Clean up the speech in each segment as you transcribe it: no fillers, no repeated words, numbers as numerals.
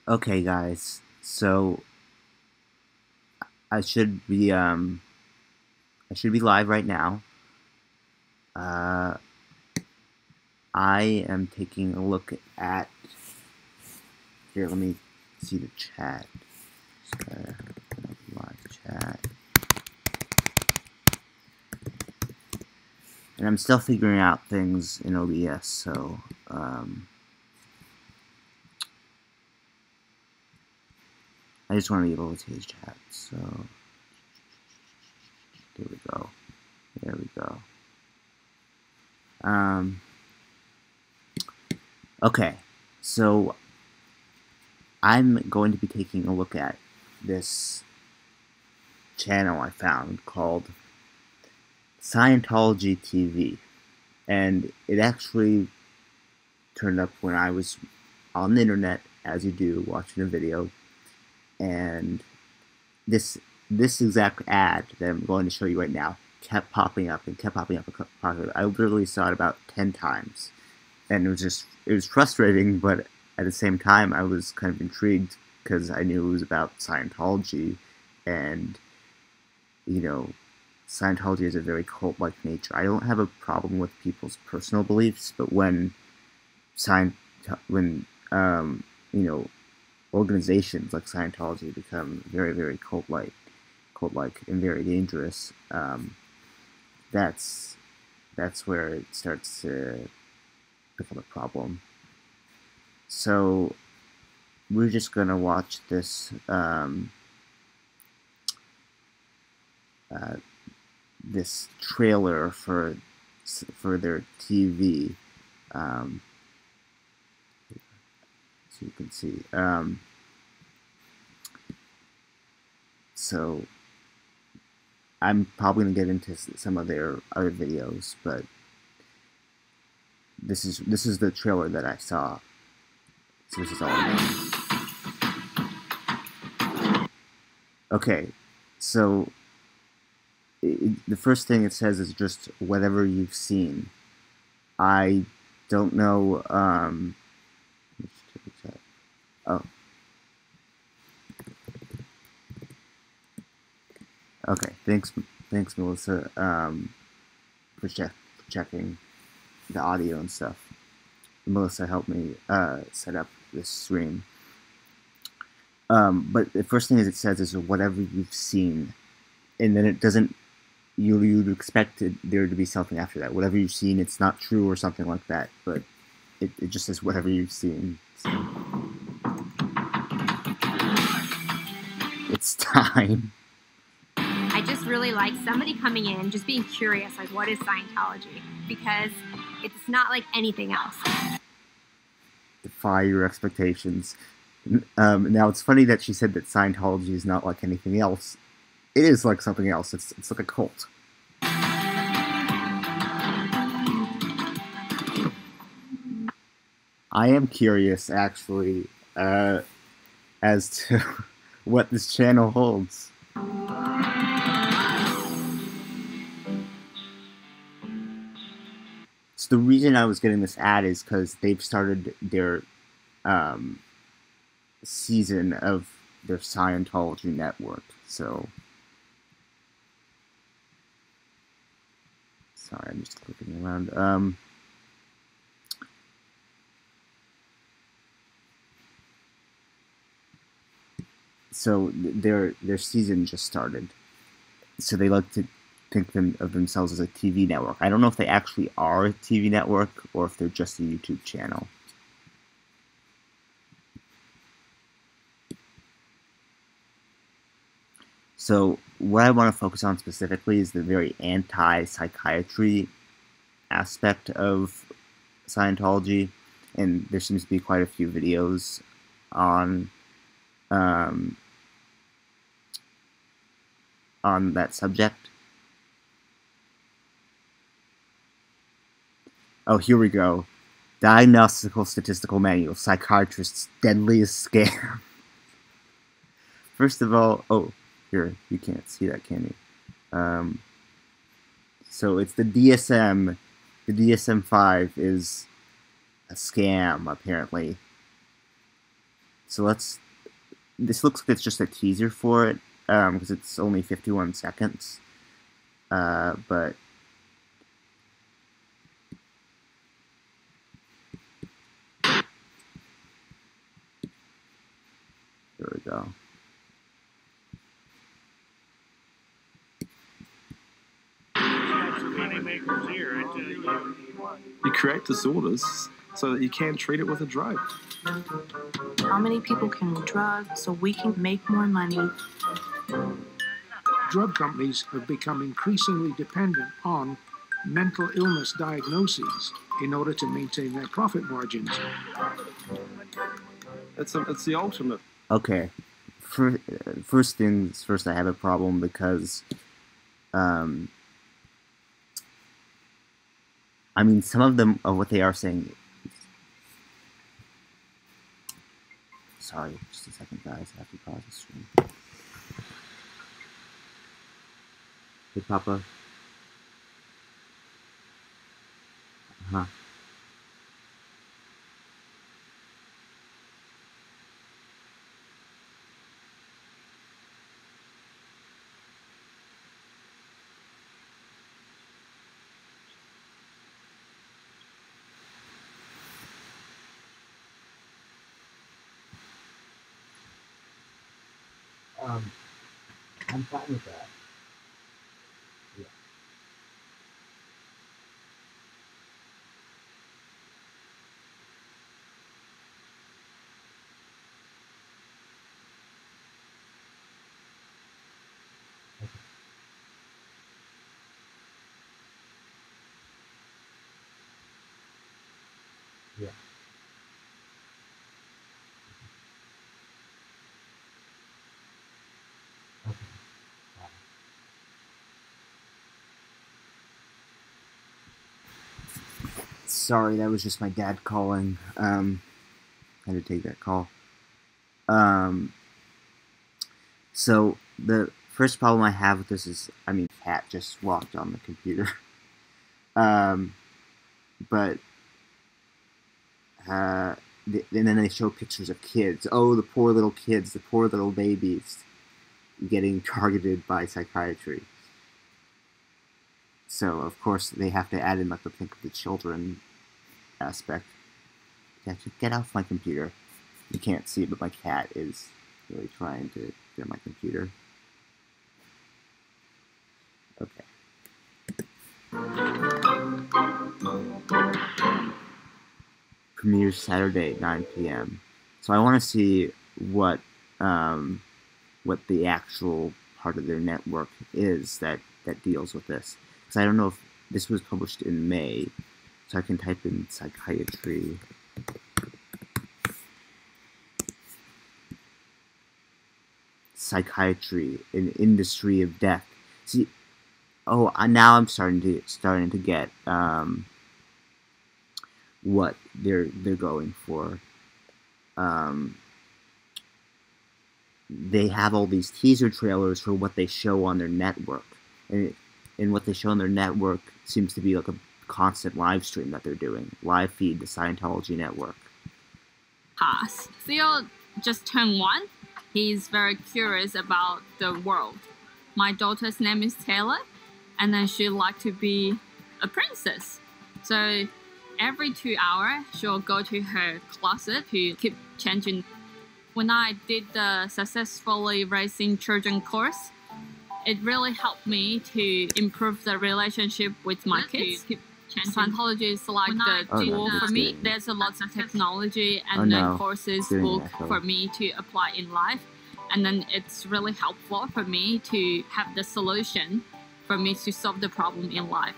Okay, guys. So I should be live right now. Uh, I am taking a look at here. Let me see the chat. Live chat, and I'm still figuring out things in OBS. So I just want to be able to see his chat. So there we go. There we go. Okay, so I'm going to be taking a look at this channel I found called Scientology TV, and it actually turned up when I was on the internet, as you do, watching a video, and this exact ad that I'm going to show you right now kept popping up and kept popping up and kept popping up. I literally saw it about 10 times, and it was frustrating, but at the same time I was kind of intrigued because I knew it was about Scientology, and you know, Scientology is a very cult-like nature. I don't have a problem with people's personal beliefs, but when Scient when you know, organizations like Scientology become very cult-like and very dangerous, that's where it starts to become a problem. So we're just gonna watch uh, this trailer for their TV, so you can see. So I'm probably gonna get into some of their other videos, but this is the trailer that I saw. So this is all I know. Okay, so the first thing it says is just whatever you've seen. I don't know. Oh, okay. Thanks, Melissa, for checking the audio and stuff. Melissa helped me set up this stream. But the first thing it says is whatever you've seen, and then it doesn't. You'd expect there to be something after that. Whatever you've seen, it's not true or something like that. But it just says whatever you've seen. So it's time. I just really like somebody coming in, just being curious, like, what is Scientology? Because it's not like anything else. Defy your expectations. Now, it's funny that she said that Scientology is not like anything else. It is like something else. It's like a cult. I am curious, actually, as to what this channel holds. So the reason I was getting this ad is because they've started their season of their Scientology network. So, sorry, I'm just clicking around. So their season just started. So they like to think of themselves as a TV network. I don't know if they actually are a TV network or if they're just a YouTube channel. So what I want to focus on specifically is the very anti-psychiatry aspect of Scientology, and there seems to be quite a few videos on that subject. Oh, here we go. Diagnostical Statistical Manual, Psychiatrist's Deadliest Scam. First of all, oh, here, you can't see that, can you? So it's the DSM. The DSM-5 is a scam, apparently. So this looks like it's just a teaser for it, because it's only 51 seconds. But there we go. You create disorders so that you can treat it with a drug. How many people can we drug so we can make more money? Drug companies have become increasingly dependent on mental illness diagnoses in order to maintain their profit margins. It's the ultimate. Okay, first things first, I have a problem because, I mean, some of them of what they are saying. Sorry, just a second, guys. I have to pause the stream. Hey, Papa. Uh-huh. I'm fine with that. Yeah. Okay. Yeah. Okay. Sorry, that was just my dad calling. Had to take that call. So the first problem I have with this is, I mean, cat just walked on the computer. But and then they show pictures of kids. Oh, the poor little kids, the poor little babies, getting targeted by psychiatry. So of course they have to add in like the think of the children aspect. Get off my computer. You can't see it, but my cat is really trying to get on my computer. Okay. Premieres Saturday, 9 p.m. So I want to see what the actual part of their network is that deals with this. Because I don't know if this was published in May, so I can type in psychiatry. Psychiatry, an industry of death. See, oh, now I'm starting to get what they're going for. They have all these teaser trailers for what they show on their network, and what they show on their network seems to be like a constant live stream that they're doing, live feed, the Scientology network. Theo just turned 1. He's very curious about the world. My daughter's name is Taylor, and then she'd like to be a princess. So every 2 hours, she'll go to her closet to keep changing. When I did the Successfully Raising Children course, it really helped me to improve the relationship with my kids. Scientology is like the tool for me. There's a lot of technology and courses book for me to apply in life. And then it's really helpful for me to have the solution for me to solve the problem in life.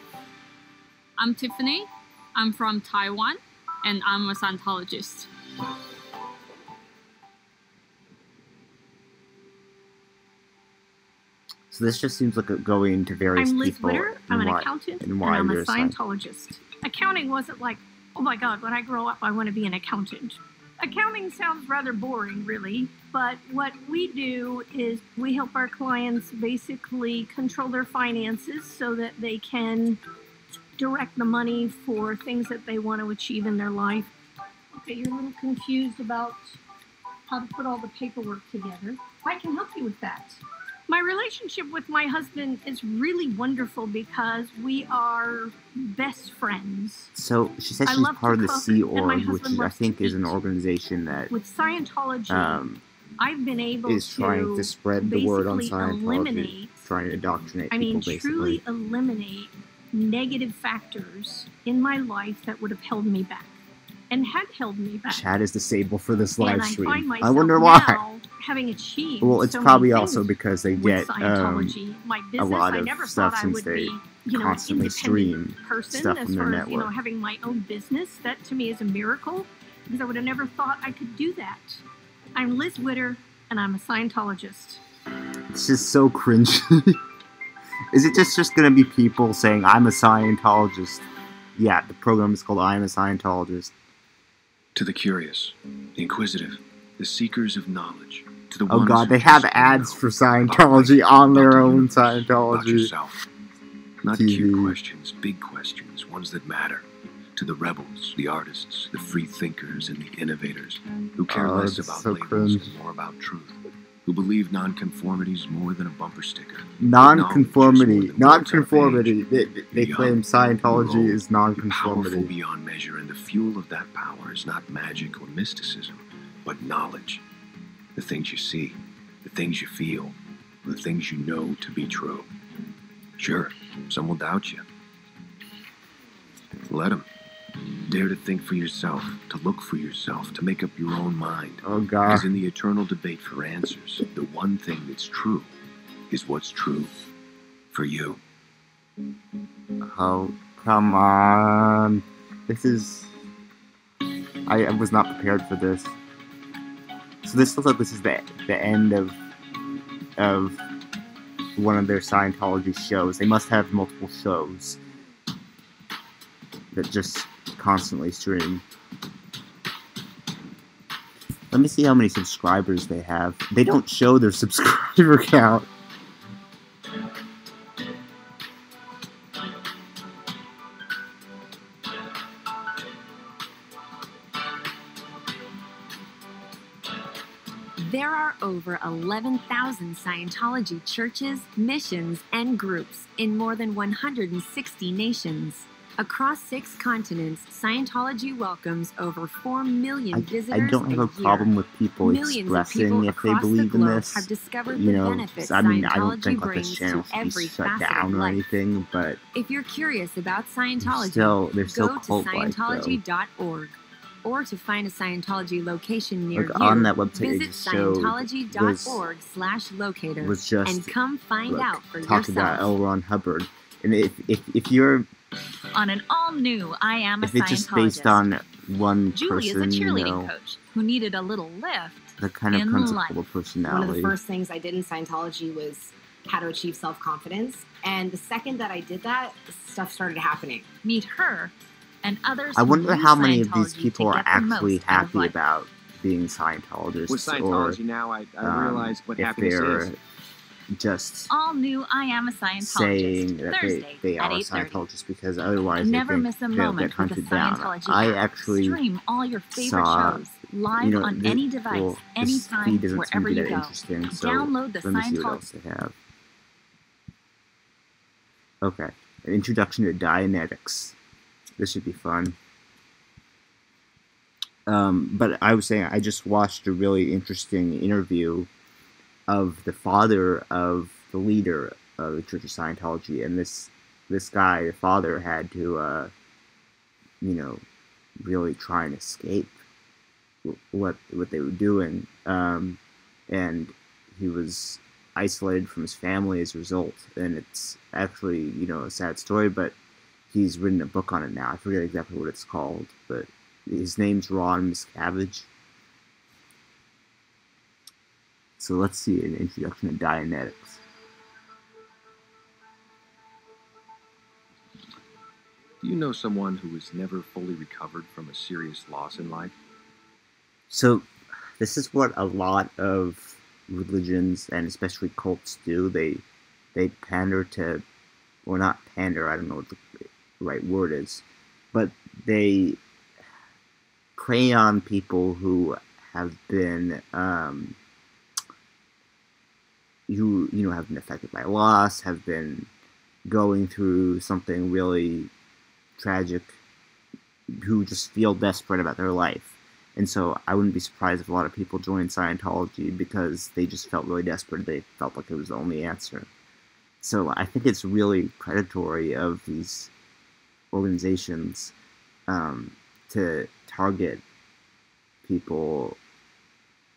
I'm Tiffany. I'm from Taiwan, and I'm a Scientologist. So this just seems like going to various people. I'm Liz Witter. I'm an accountant, and I'm a Scientologist. Accounting wasn't like, oh my God, when I grow up, I want to be an accountant. Accounting sounds rather boring, really, but what we do is we help our clients basically control their finances so that they can direct the money for things that they want to achieve in their life. Okay, you're a little confused about how to put all the paperwork together. I can help you with that. My relationship with my husband is really wonderful because we are best friends. So she says she's part of the Sea Org, which is, I think is an organization that with Scientology, I've been able is trying to spread the word on Scientology, trying to indoctrinate people, basically. Truly eliminate negative factors in my life that would have held me back. And had held me back. Chat is disabled for this live stream. I wonder why. Having achieved well, it's so probably many also because they get my business, a lot of stuff since they constantly stream stuff from their network. Having my own business, that to me is a miracle because I would have never thought I could do that. I'm Liz Witter, and I'm a Scientologist. It's just so cringy. Is it just going to be people saying, I'm a Scientologist? Yeah, the program is called I'm a Scientologist. To the curious, the inquisitive, the seekers of knowledge, to the oh ones god, they have ads for Scientology on their own Scientology. About yourself. Not TV. cute questions, big questions, ones that matter. To the rebels, the artists, the free thinkers, and the innovators, who care less about labels and more about truth, who believe nonconformity's more than a bumper sticker. Nonconformity. They claim Scientology is nonconformity. Powerful beyond measure, and the fuel of that power is not magic or mysticism, but knowledge. The things you see, the things you feel, the things you know to be true. Sure, some will doubt you. Let them. Dare to think for yourself, to look for yourself, to make up your own mind. Oh, God. Because in the eternal debate for answers, the one thing that's true is what's true for you. Oh, come on. This is... I was not prepared for this. So this looks like this is the end of one of their Scientology shows. They must have multiple shows that just constantly stream. Let me see how many subscribers they have. They don't show their subscriber count. There are over 11,000 Scientology churches, missions, and groups in more than 160 nations. Across 6 continents, Scientology welcomes over 4 million visitors a year. I don't have a problem with people expressing if they believe in this. Have discovered you know, the benefits I mean, I don't think Scientology like this channel brings should be to shut every down or facet of anything, but if you're curious about Scientology, they're still go to cult-like, Scientology.org. Or to find a Scientology location near you, on that website, visit Scientology.org/locator and come find out for talk yourself. About L. Ron Hubbard, and if you're on an all-new I Am a if it's just Scientologist. based on one Julie person, is a cheerleading you know, coach who needed a little lift the kind of in principle life. of personality. One of the first things I did in Scientology was how to achieve self-confidence, and the second that I did that, stuff started happening. Meet her and others. I wonder how many of these Scientology people to are get the actually most out of happy life. about being Scientologists, With Scientology or now, I realize what if happiness they're is. just All new I Am a Scientologist. saying that Thursday they are at 8:30. Scientologists because otherwise Never they miss a think they'll moment get with the hunted down. Scientology I app. actually Stream all your favorite saw, shows live you know, on any device, this anytime, feed doesn't wherever seem to you be go. that interesting, so Download the let me see what Scientology. else they have. Okay, an introduction to Dianetics. This should be fun. But I was saying, I just watched a really interesting interview of the father of the leader of the Church of Scientology, and this guy, the father, had to, you know, really try and escape what they were doing, and he was isolated from his family as a result. And it's actually, you know, a sad story, but he's written a book on it now. I forget exactly what it's called, but his name's Ron Miscavige. So let's see an introduction to Dianetics. Do you know someone who has never fully recovered from a serious loss in life? So this is what a lot of religions and especially cults do. They pander to, or not pander, I don't know what the right word is, but they prey on people who have been have been affected by loss, have been going through something really tragic, who just feel desperate about their life. And so I wouldn't be surprised if a lot of people joined Scientology because they just felt really desperate. They felt like it was the only answer. So I think it's really predatory of these organizations to target people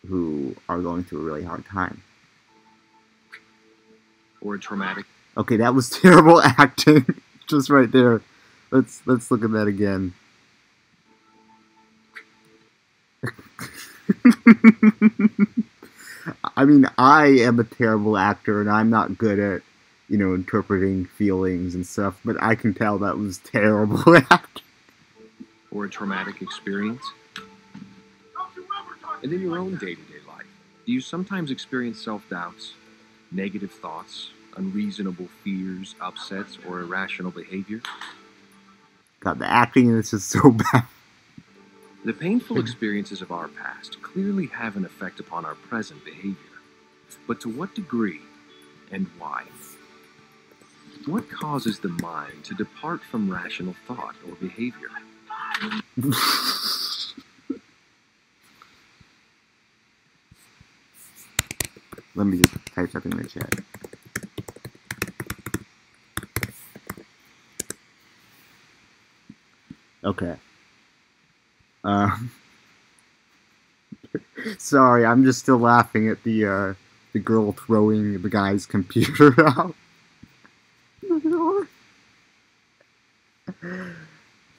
who are going through a really hard time. Or a traumatic. Okay, that was terrible acting. Just right there. Let's look at that again. I mean, I am a terrible actor, and I'm not good at, interpreting feelings and stuff, but I can tell that was terrible acting. Or a traumatic experience. And in your own day-to-day life, do you sometimes experience self-doubts, negative thoughts, unreasonable fears, upsets, or irrational behavior? God, the acting in this is so bad. The painful experiences of our past clearly have an effect upon our present behavior. But to what degree and why? What causes the mind to depart from rational thought or behavior? Let me just type something in the chat. Okay. Sorry, I'm just still laughing at the girl throwing the guy's computer out.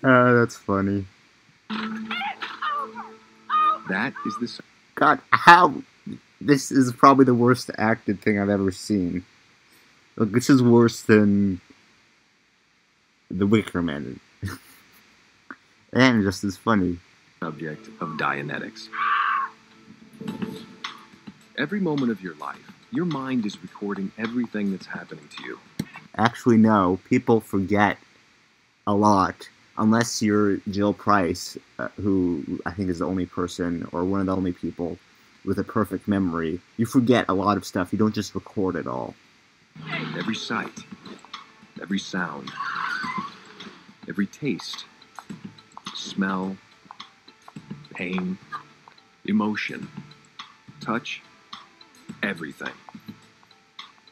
That's funny. That is the... God, how... This is probably the worst acted thing I've ever seen. Look, this is worse than The Wicker Man. And just as funny. Subject of Dianetics. Every moment of your life, your mind is recording everything that's happening to you. Actually, no. People forget a lot. Unless you're Jill Price, who I think is the only person, or one of the only people, with a perfect memory. You forget a lot of stuff. You don't just record it all. Every sight, every sound, every taste, smell, pain, emotion, touch, everything.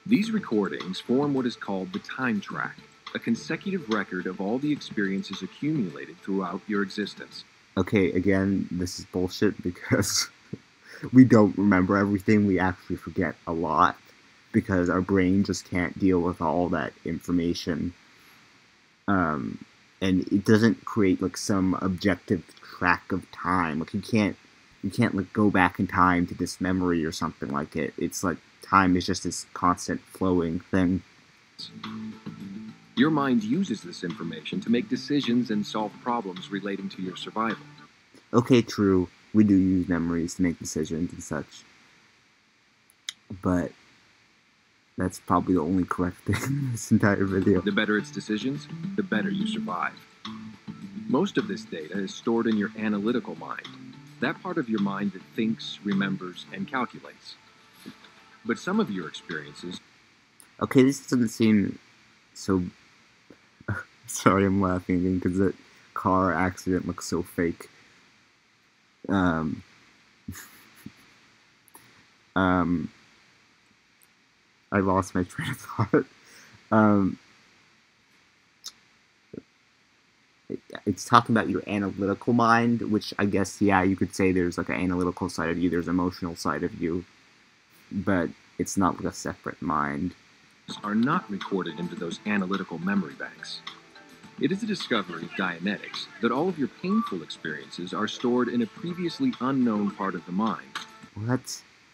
These recordings form what is called the time track, a consecutive record of all the experiences accumulated throughout your existence. Okay, again, this is bullshit because we don't remember everything. We actually forget a lot because our brain just can't deal with all that information. And it doesn't create like some objective track of time. Like you can't like go back in time to this memory or something like it. It's like time is just this constant flowing thing. Your mind uses this information to make decisions and solve problems relating to your survival. Okay, true. We do use memories to make decisions and such. But that's probably the only correct thing in this entire video. The better its decisions, the better you survive. Most of this data is stored in your analytical mind, that part of your mind that thinks, remembers, and calculates. But some of your experiences... Okay, this doesn't seem so... Sorry, I'm laughing again because that car accident looks so fake. I lost my train of thought. It's talking about your analytical mind, which I guess, yeah, you could say there's like an analytical side of you, there's an emotional side of you, but it's not like a separate mind. Are not recorded into those analytical memory banks. It is a discovery of Dianetics that all of your painful experiences are stored in a previously unknown part of the mind. Well,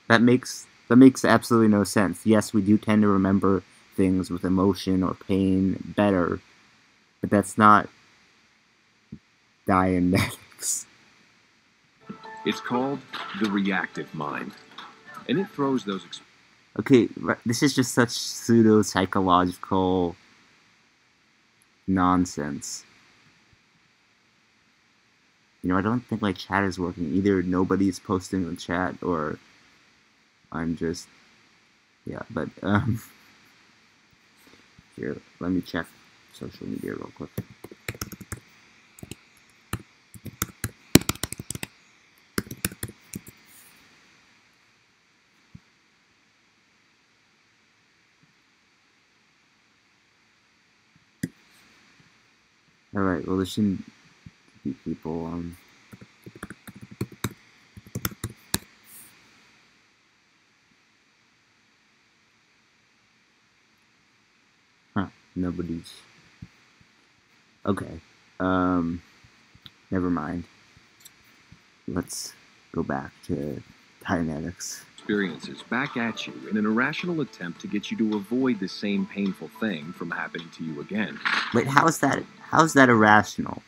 that makes absolutely no sense. Yes, we do tend to remember things with emotion or pain better, but that's not Dianetics. It's called the reactive mind, and it throws those experiences. Okay, this is just such pseudo-psychological nonsense. You know, I don't think my chat is working. Either nobody's posting in the chat, or I'm just... Yeah, but, here, let me check social media real quick. Alright, well, there shouldn't be people, Huh, nobody's... Okay, never mind. Let's go back to Dianetics. Experiences back at you in an irrational attempt to get you to avoid the same painful thing from happening to you again. Wait, how's that irrational?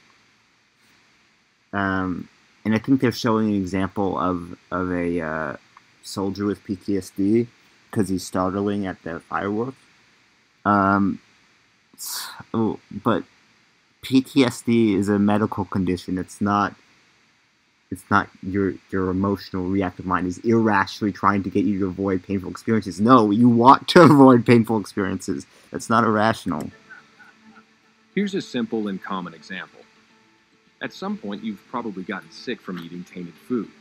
And I think they're showing an example of a soldier with PTSD because he's startling at the fireworks. But PTSD is a medical condition. It's not your emotional reactive mind is irrationally trying to get you to avoid painful experiences. No, you want to avoid painful experiences. That's not irrational. Here's a simple and common example. At some point, you've probably gotten sick from eating tainted food.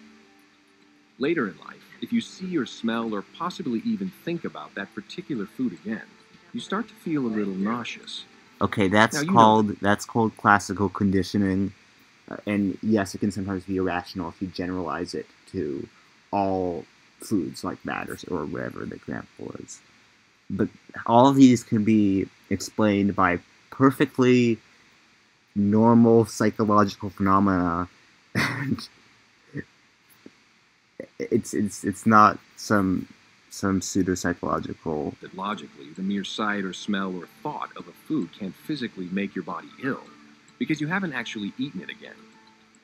Later in life, if you see or smell or possibly even think about that particular food again, you start to feel a little nauseous. Okay, that's called classical conditioning. And yes, it can sometimes be irrational if you generalize it to all foods like that, or whatever the example is. But all of these can be explained by perfectly normal psychological phenomena, and it's not some pseudo-psychological... That logically, the mere sight or smell or thought of a food can't physically make your body ill, because you haven't actually eaten it again.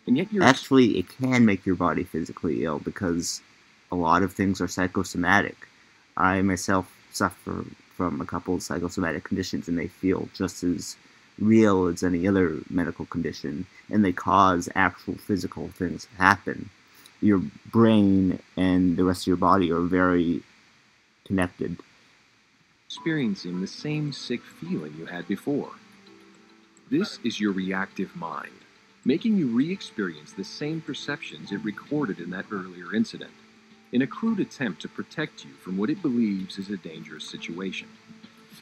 And yet you're... Actually, it can make your body physically ill, because a lot of things are psychosomatic. I myself suffer from a couple of psychosomatic conditions, and they feel just as real as any other medical condition, and they cause actual physical things to happen. Your brain and the rest of your body are very connected. Experiencing the same sick feeling you had before. This is your reactive mind, making you re-experience the same perceptions it recorded in that earlier incident, in a crude attempt to protect you from what it believes is a dangerous situation.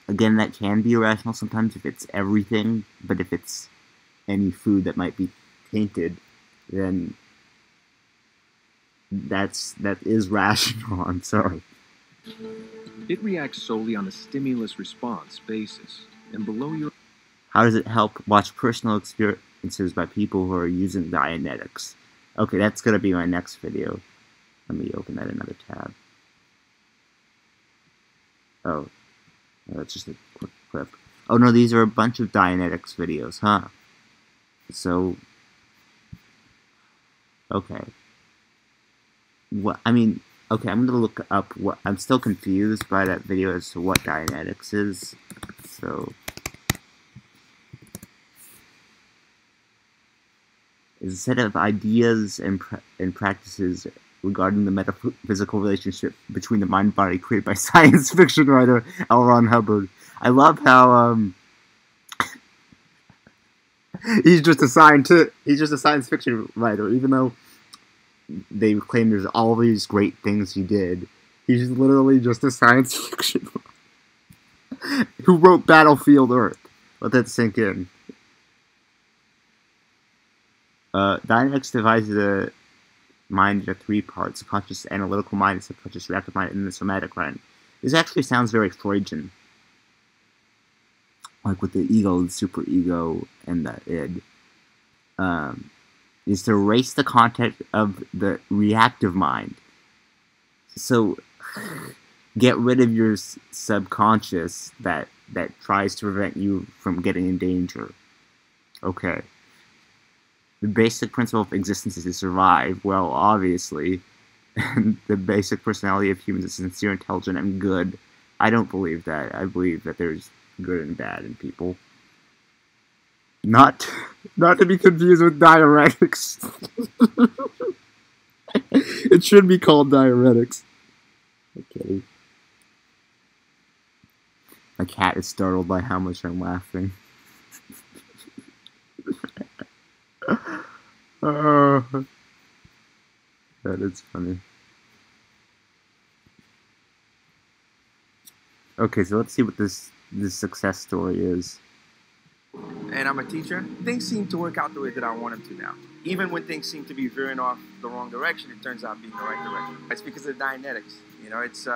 Again, that can be irrational sometimes if it's everything, but if it's any food that might be tainted, then that is rational. I'm sorry. It reacts solely on a stimulus-response basis, and below your... How does it help? Watch personal experiences by people who are using Dianetics. Okay, that's going to be my next video. Let me open that in another tab. Oh, that's just a quick clip. Oh no, these are a bunch of Dianetics videos, huh? So, okay. What, I mean, okay, I'm going to look up what... I'm still confused by that video as to what Dianetics is. So... is a set of ideas and practices regarding the metaphysical relationship between the mind and body created by science fiction writer L. Ron Hubbard. I love how he's just a science fiction writer, even though they claim there's all these great things he did. He's literally just a science fiction writer who wrote Battlefield Earth. Let that sink in. Dianetics divides the mind into three parts: conscious analytical mind, subconscious reactive mind, and the somatic mind. This actually sounds very Freudian, like with the ego, the superego, and the id. Is to erase the content of the reactive mind. So, get rid of your subconscious that tries to prevent you from getting in danger. Okay. The basic principle of existence is to survive. Well, obviously. The basic personality of humans is sincere, intelligent, and good. I don't believe that. I believe that there's good and bad in people. Not to be confused with diuretics. It should be called diuretics. Okay. My cat is startled by how much I'm laughing. Oh, that is funny. Okay, so let's see what this success story is. And I'm a teacher. Things seem to work out the way that I want them to now. Even when things seem to be veering off the wrong direction, it turns out being the right direction. It's because of Dianetics. You know, it's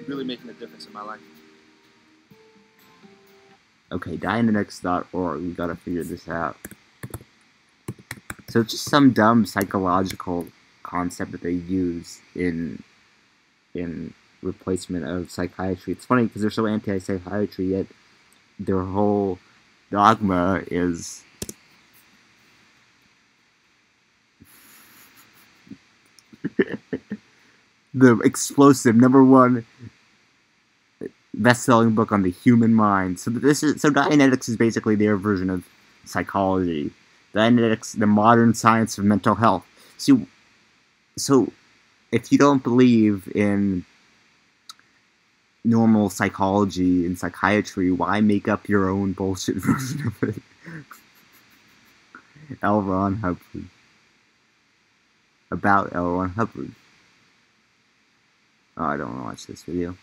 really making a difference in my life. Okay, Dianetics.org. We gotta figure this out. So it's just some dumb psychological concept that they use in replacement of psychiatry. It's funny because they're so anti-psychiatry, yet their whole dogma is the explosive #1 best-selling book on the human mind. So Dianetics is basically their version of psychology. Dianetics, the modern science of mental health. So if you don't believe in normal psychology and psychiatry, why make up your own bullshit version of it? L. Ron Hubbard. About L. Ron Hubbard. Oh, I don't want to watch this video.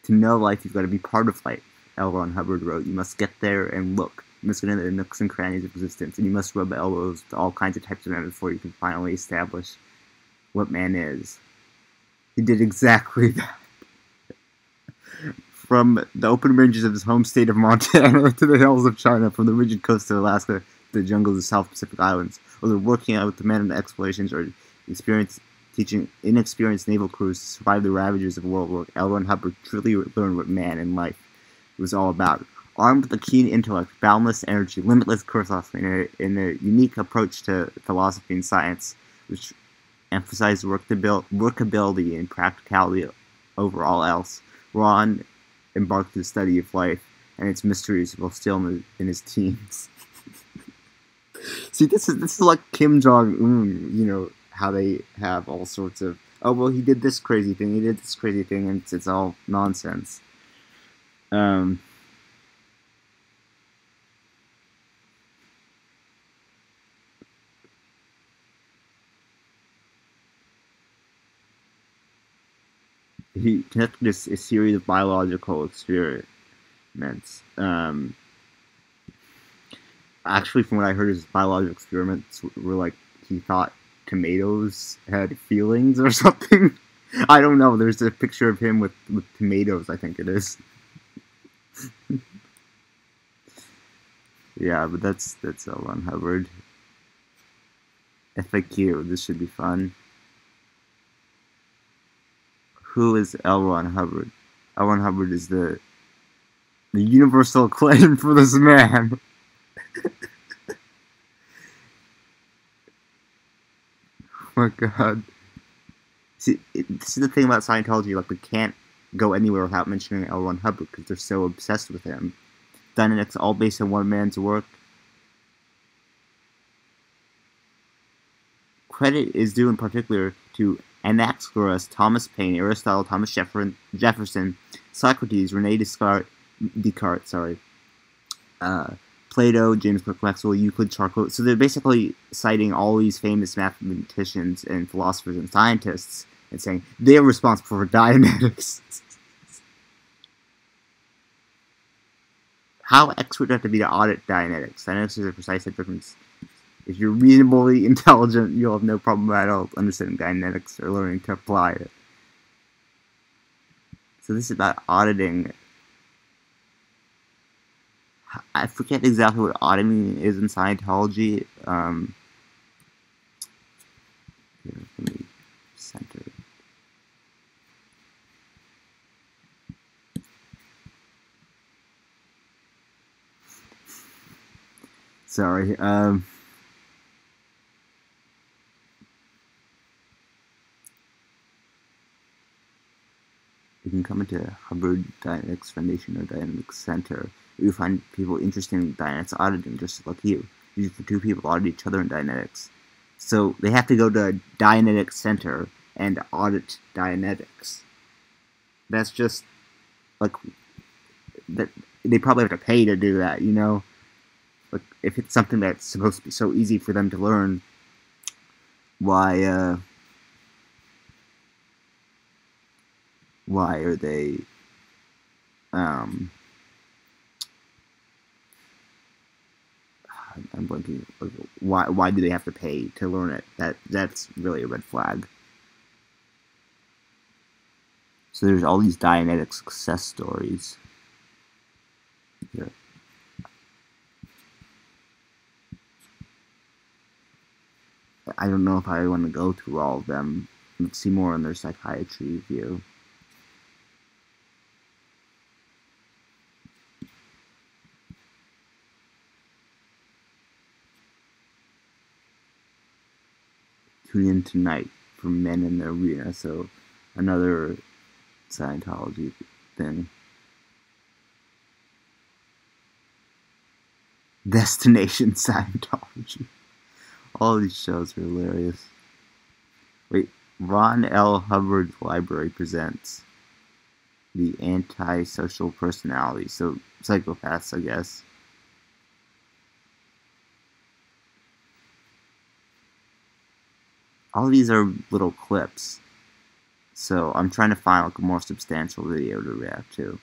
To know life, you've got to be part of life. L. Ron Hubbard wrote, you must get there and look. You must get into the nooks and crannies of existence, and you must rub elbows to all kinds of types of men before you can finally establish what man is. He did exactly that. From the open ranges of his home state of Montana to the hills of China, from the rigid coast of Alaska to the jungles of South Pacific Islands, whether working out with the men in explorations or teaching inexperienced naval crews to survive the ravages of world war, L. Ron Hubbard truly learned what man and life was all about. Armed with a keen intellect, boundless energy, limitless curiosity, and a unique approach to philosophy and science, which emphasized workability and practicality over all else, Ron embarked on the study of life and its mysteries while still in his teens. See, this is like Kim Jong-un, you know, how they have all sorts of, oh, well, he did this crazy thing, and it's all nonsense. He conducted a series of biological experiments. Actually, from what I heard, his biological experiments were like, he thought tomatoes had feelings or something. I don't know. There's a picture of him with tomatoes, I think it is. Yeah, but that's L. Ron Hubbard. FAQ, this should be fun. Who is L. Ron Hubbard? L. Ron Hubbard is the universal acclaim for this man. Oh my god. See, this is the thing about Scientology, like, we can't go anywhere without mentioning L. Ron Hubbard, because they're so obsessed with him. Dianetics all based on one man's work. Credit is due in particular to Anaxagoras, Thomas Paine, Aristotle, Thomas Jefferson, Socrates, Rene Descartes, Plato, James Clerk Maxwell, Euclid, Charcot. So they're basically citing all these famous mathematicians and philosophers and scientists and saying they're responsible for Dianetics. How expert do you have to be to audit Dianetics? Dianetics is a precise difference. If you're reasonably intelligent, you'll have no problem at all understanding Dianetics or learning to apply it. So this is about auditing. I forget exactly what auditing is in Scientology. Here, let me center it. Sorry. You can come went to Hubbard Dianetics Foundation or Dianetics Center, you find people interested in Dianetics auditing, just like you. These are the two people audit each other in Dianetics. So they have to go to a Dianetics Center and audit Dianetics. That's just, like, that they probably have to pay to do that, you know? Like, if it's something that's supposed to be so easy for them to learn, why are they, I'm blanking. Why do they have to pay to learn it? That's really a red flag. So there's all these Dianetic success stories here. I don't know if I want to go through all of them. Let's see more on their psychiatry view. Tune in tonight for Men in the Arena. So another Scientology thing. Destination Scientology. All these shows are hilarious. Wait, Ron L. Hubbard's Library presents the Antisocial Personality. So psychopaths, I guess. All of these are little clips. So I'm trying to find like a more substantial video to react to.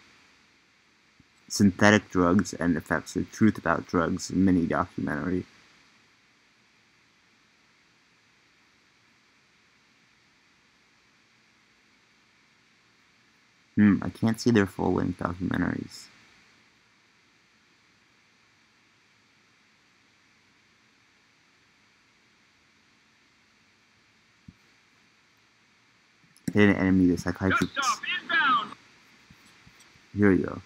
Synthetic Drugs and Effects, the Truth About Drugs mini documentary. I can't see their full-length documentaries. Hidden Enemy, the psychiatrist. Here we go.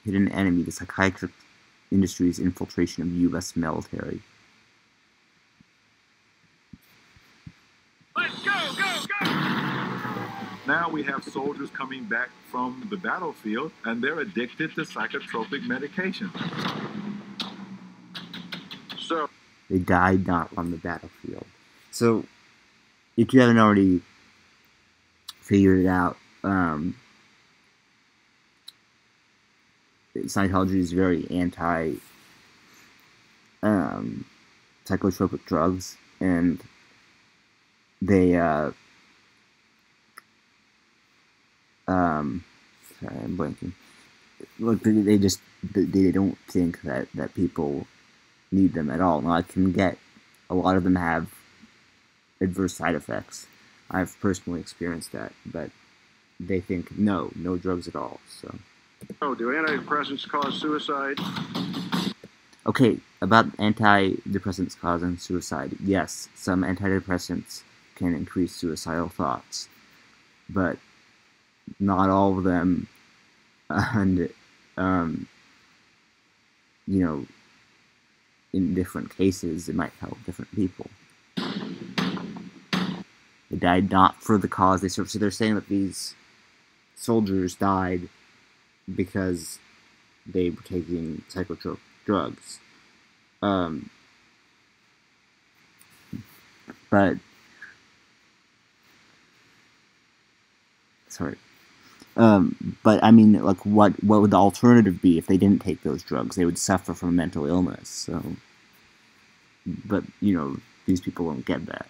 Hidden Enemy, the psychiatric industry's infiltration of U.S. military. Let's go, go, go! Now we have soldiers coming back from the battlefield, and they're addicted to psychotropic medication. So they died not on the battlefield. So, if you haven't already figured it out, Scientology is very anti psychotropic drugs, and they sorry, I'm blanking. Look, they don't think that people need them at all. Now, I can get a lot of them have adverse side effects. I've personally experienced that, but they think no drugs at all. So. Oh, do antidepressants cause suicide? Okay, about antidepressants causing suicide. Yes, some antidepressants can increase suicidal thoughts, but not all of them. And you know, in different cases, it might help different people. They died not for the cause they served. So they're saying that these soldiers died because they were taking psychotropic drugs. But sorry. But I mean, like, what would the alternative be if they didn't take those drugs? They would suffer from mental illness. So, but you know, these people don't get that.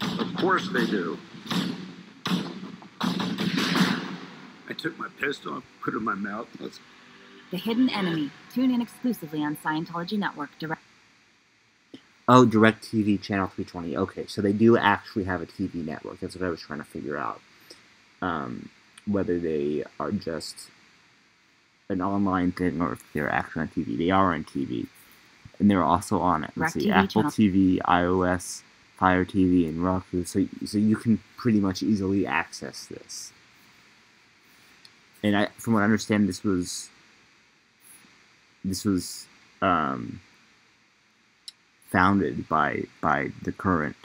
Of course they do. I took my pistol, put it in my mouth. The Hidden Enemy. Tune in exclusively on Scientology Network. Oh, DirecTV Channel 320. Okay, so they do actually have a TV network. That's what I was trying to figure out. Whether they are just an online thing or if they're actually on TV. They are on TV. And they're also on it. Let's see, Apple TV, iOS, Fire TV, and Roku. So you can pretty much easily access this. And from what I understand, this was founded by the current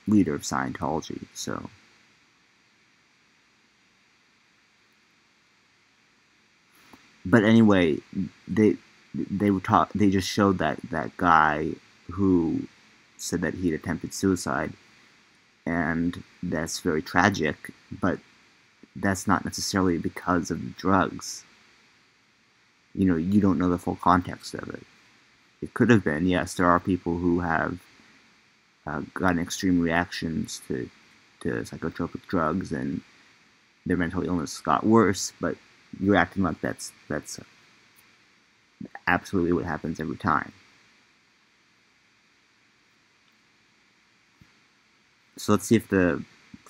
leader of Scientology. So, but anyway, they just showed that guy who said that he'd attempted suicide, and that's very tragic. But that's not necessarily because of the drugs. You know, you don't know the full context of it. It could have been, yes, there are people who have gotten extreme reactions to psychotropic drugs, and their mental illness got worse, but you're acting like that's absolutely what happens every time. So let's see if the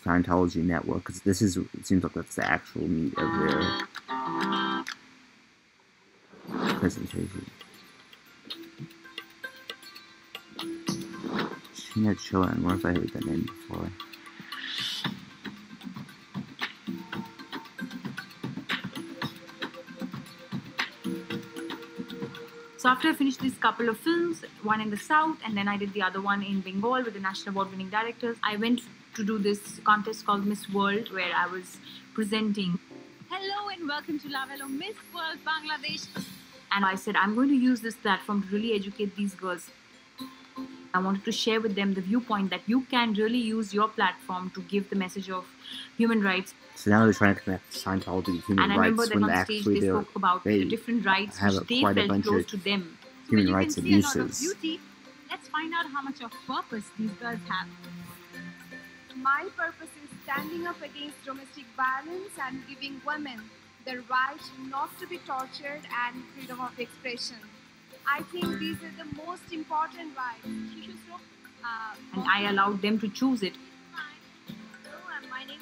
Scientology network, because it seems like that's the actual meat of their presentation. Sheena Chohan, where have I heard that name before? So after I finished these couple of films, one in the South, and then I did the other one in Bengal with the National Award-winning directors, I went to do this contest called Miss World, where I was presenting. Hello and welcome to Lavelo Miss World Bangladesh. And I said, I'm going to use this platform to really educate these girls. I wanted to share with them the viewpoint that you can really use your platform to give the message of human rights. So now they're trying to connect Scientology to human and I rights remember that when on actually stage they spoke about the different rights which they felt close to them. Human When rights you can see a lot of abuses. beauty, let's find out how much of purpose these girls have. My purpose is standing up against domestic violence and giving women the right not to be tortured and freedom of expression. I think these are the most important rights. And I allowed them to choose it. My name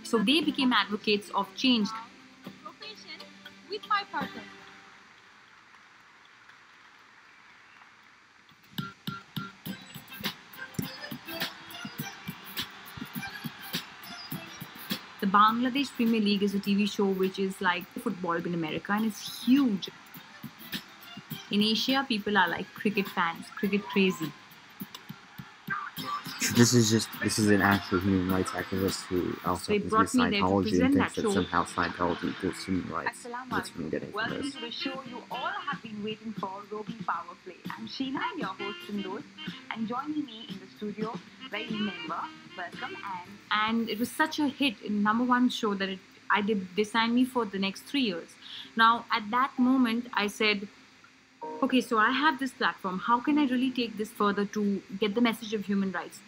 is So they became advocates of change. Profession with my purpose. The Bangladesh Premier League is a TV show which is like football in America, and it's huge. In Asia, people are like cricket fans, cricket crazy. This is an actual human rights activist who also They happens to brought be me there to Scientology and present thinks that that show. somehow Scientology gives human rights. That's what I'm getting from Welcome this. to the show you all have been waiting for, Roving Power Play. I'm Sheena, your host Sindoor, and joining me in the studio, very new member. Welcome, And it was such a hit, #1 show that they signed me for the next 3 years. Now, at that moment, I said, okay, so I have this platform. How can I really take this further to get the message of human rights?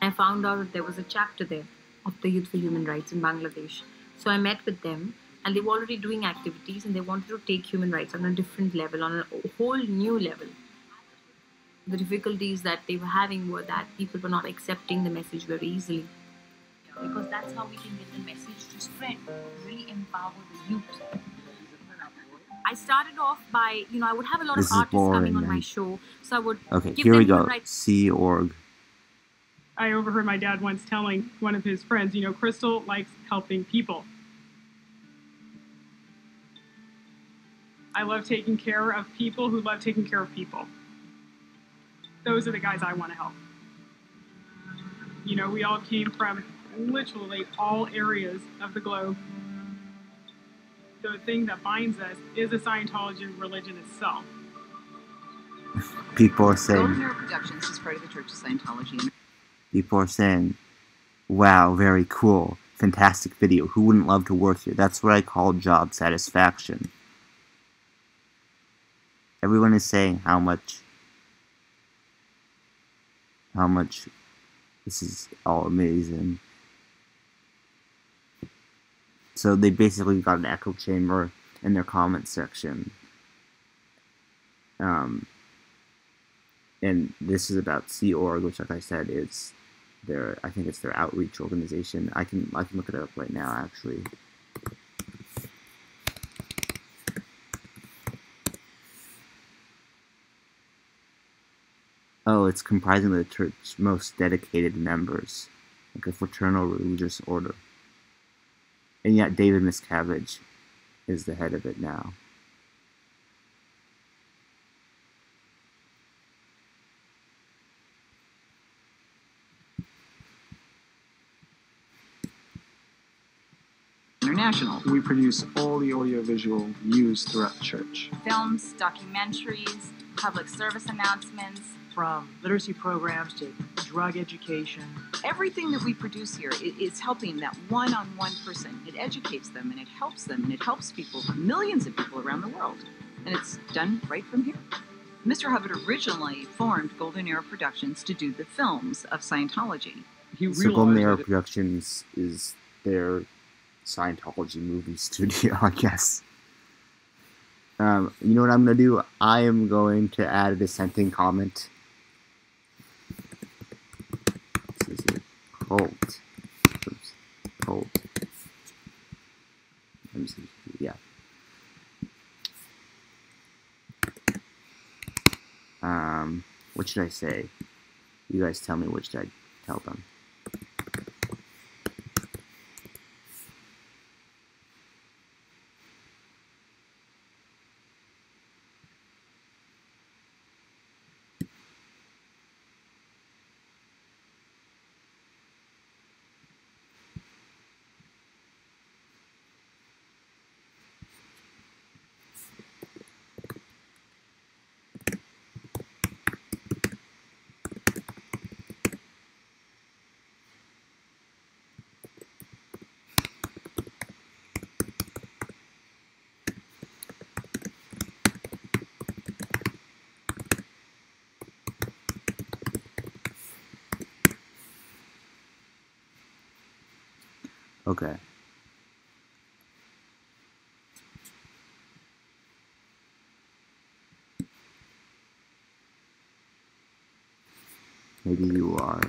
I found out that there was a chapter there of the Youth for Human Rights in Bangladesh. So I met with them, and they were already doing activities, and they wanted to take human rights on a different level, on a whole new level. The difficulties that they were having were that people were not accepting the message very easily. because that's how we can get the message to spread, really empower the youth. I started off by, I would have a lot This of is artists coming boring, on my man. show, so I would Okay, give here them we human go. rights. Sea org. I overheard my dad once telling one of his friends, Crystal likes helping people. I love taking care of people who love taking care of people. Those are the guys I want to help. We all came from literally all areas of the globe. The thing that binds us is the Scientology religion itself. People are Golden saying, Mirror Productions is part of the Church of Scientology. people are saying, wow, very cool, fantastic video. Who wouldn't love to work here? That's what I call job satisfaction. Everyone is saying how much this is all amazing. So they basically got an echo chamber in their comment section. And this is about Sea Org, which, like I said, is I think it's their outreach organization. I can look it up right now, actually. Oh, it's comprising the church's most dedicated members, like a fraternal religious order. And yet David Miscavige is the head of it now. International. We produce all the audiovisual used throughout the church. Films, documentaries, public service announcements. From literacy programs to drug education. Everything that we produce here is helping that one-on-one person. It educates them and it helps them and it helps people, millions of people around the world. And it's done right from here. Mr. Hubbard originally formed Golden Era Productions to do the films of Scientology. So Golden Era Productions is their Scientology movie studio, I guess. You know what I'm going to do? I am going to add a dissenting comment. This is a cult. Oops. Cult. Let me see. Yeah. What should I say? You guys tell me what should I tell them. Okay. Maybe you are.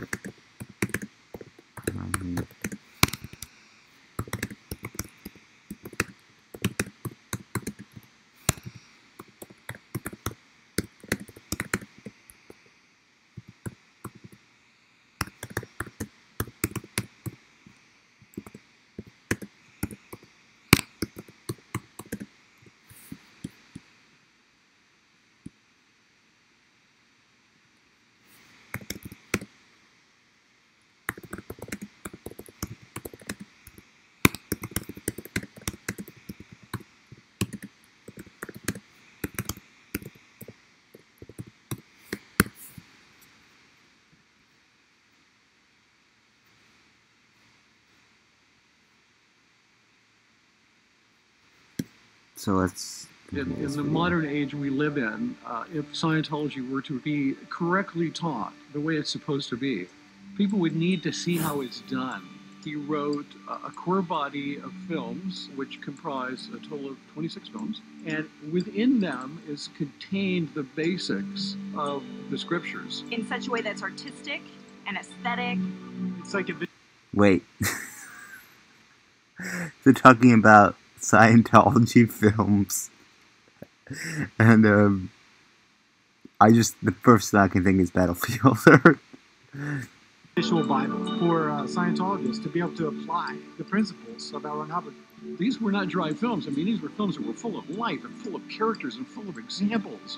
So let's. In the modern age we live in, if Scientology were to be correctly taught the way it's supposed to be, people would need to see how it's done. He wrote a core body of films, which comprise a total of 26 films, and within them is contained the basics of the scriptures. In such a way that's artistic and aesthetic. It's like a... Wait. They're talking about Scientology films. And, the first thing I can think is Battlefield Earth. Visual Bible for Scientologists to be able to apply the principles of L. Ron Hubbard. These were not dry films. I mean, these were films that were full of life and full of characters and full of examples.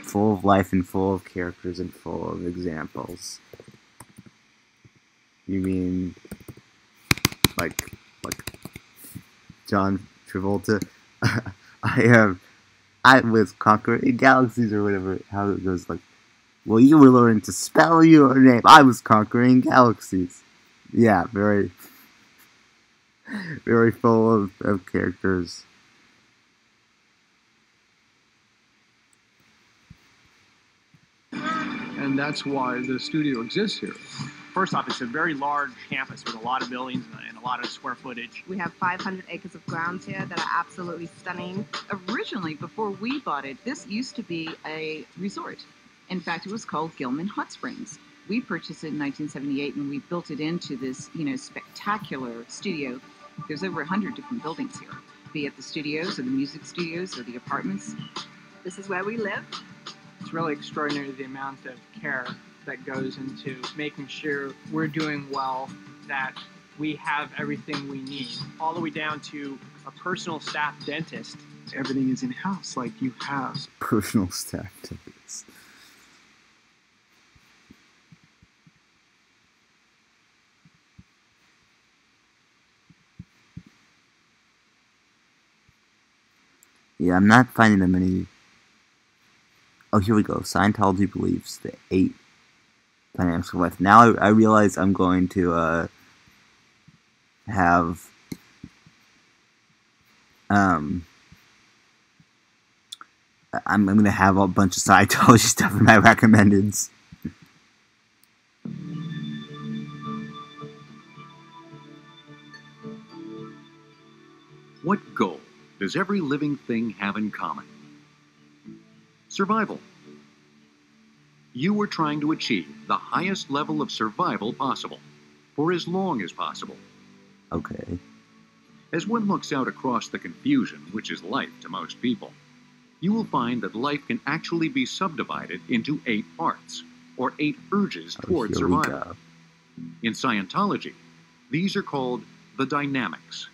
Full of life and full of characters and full of examples. You mean like John Travolta? I was conquering galaxies or whatever. How it goes, like, well, you were learning to spell your name. I was conquering galaxies. Yeah, very, very full of characters. And that's why the studio exists here. First off, it's a very large campus with a lot of buildings and a lot of square footage. We have 500 acres of grounds here that are absolutely stunning. Originally, before we bought it, this used to be a resort. In fact, it was called Gilman Hot Springs. We purchased it in 1978 and we built it into this, spectacular studio. There's over 100 different buildings here, be it the studios or the music studios or the apartments. This is where we live. It's really extraordinary the amount of care that goes into making sure we're doing well, that we have everything we need, all the way down to a personal staff dentist. Everything is in-house, like you have. Personal staff dentist. Yeah, I'm not finding them any. Oh, here we go. Scientology believes the 8 dynamics of life. Now I realize I'm going to have I'm going to have a bunch of Scientology stuff in my recommendeds. What goal does every living thing have in common? Survival. You are trying to achieve the highest level of survival possible, for as long as possible. Okay. As one looks out across the confusion which is life to most people, you will find that life can actually be subdivided into 8 parts, or 8 urges toward survival. In Scientology, these are called the dynamics.